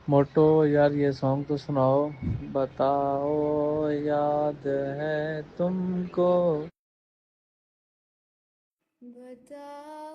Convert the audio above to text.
मोटो यार ये सॉन्ग तो सुनाओ। बताओ याद है तुमको। बताओ